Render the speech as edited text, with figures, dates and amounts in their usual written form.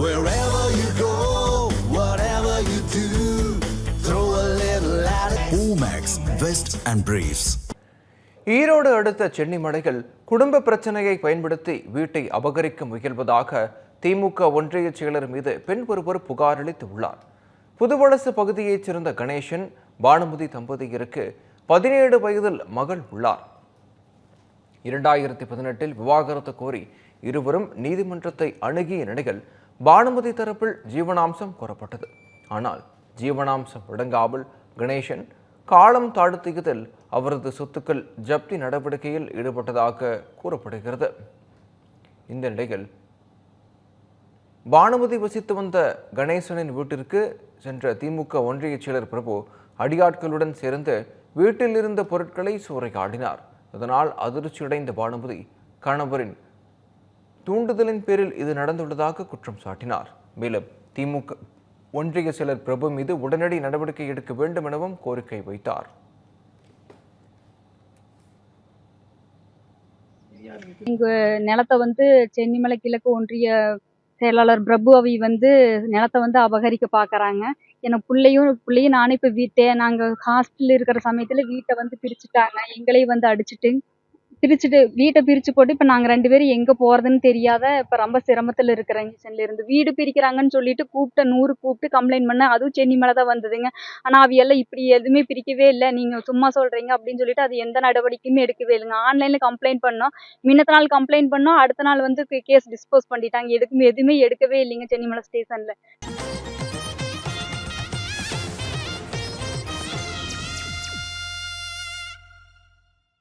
Wherever you go, whatever you do, throw a little at it. Omax, Vest and Briefs. Erode அடுத்த சென்னி மலைகள் குடும்ப பிரச்சனையை பயன்படுத்தி வீட்டை அபகரிக்க முயல்வதாக திமுக ஒன்றிய செயலர் மீது பெண் ஒருவர் புகார் அளித்துள்ளார். புதுவலசு பகுதியைச் சேர்ந்த கணேசன் பானுமதி தம்பதியருக்கு 17 வயதில் மகள் உள்ளார். 2018 விவாகரத்து கோரி இருவரும் நீதிமன்றத்தை அணுகிய நிலையில் பானுமதி தரப்பில் ஜீவனாம்சம் கோரப்பட்டது. ஆனால் ஜீவனாம்சம் வழங்காமல் கணேசன் காலம் தாழ்த்தியதில் அவரது சொத்துக்கள் ஜப்தி நடவடிக்கையில் ஈடுபட்டதாக கூறப்படுகிறது. இந்த நிலையில் பானுமதி வசித்து வந்த கணேசனின் வீட்டிற்கு சென்ற திமுக ஒன்றிய செயலர் பிரபு அடியாட்களுடன் சேர்ந்து வீட்டில் இருந்த பொருட்களை சூறையாடினார். இதனால் அதிர்ச்சியடைந்த பானுமதி கணவரின் தூண்டுதலின் பேரில் இது நடந்துள்ளதாக குற்றம் சாட்டினார். மேலும் திமுக ஒன்றிய செயலர் பிரபு மீது உடனடி நடவடிக்கை எடுக்க வேண்டும் எனவும் கோரிக்கை வைத்தார். எங்க நிலத்தை சென்னிமலை கிழக்கு ஒன்றிய செயலாளர் பிரபு அவி நிலத்தை அபகரிக்க பார்க்குறாங்க. எனக்கு பிள்ளையும் நானும் இப்போ நாங்கள் ஹாஸ்டலில் இருக்கிற சமயத்தில் வீட்டை பிரிச்சுட்டாங்க. எங்களையும் அடிச்சுட்டு வீட்டை பிரித்து போட்டு இப்போ நாங்கள் 2 பேரும் எங்கே போகிறதுன்னு தெரியாத இப்போ ரொம்ப சிரமத்தில் இருக்கிறேங்க. சென்னிலேருந்து வீடு பிரிக்கிறாங்கன்னு சொல்லிட்டு 100 கூப்பிட்டு கம்ப்ளைண்ட் பண்ணேன். அதுவும் சென்னி மேலே தான் வந்ததுங்க. ஆனால் அவையெல்லாம் இப்படி எதுவுமே பிரிக்கவே இல்லை, நீங்கள் சும்மா சொல்கிறீங்க அப்படின்னு சொல்லிட்டு அது எந்த நடவடிக்கையுமே எடுக்கவே இல்லைங்க. ஆன்லைனில் கம்ப்ளைண்ட் பண்ணோம், முன்னத்த நாள் கம்ப்ளைண்ட் பண்ணோம், அடுத்த நாள் கேஸ் டிஸ்போஸ் பண்ணிட்டாங்க. எதுவுமே எடுக்கவே இல்லைங்க சென்னிமலை ஸ்டேஷனில்.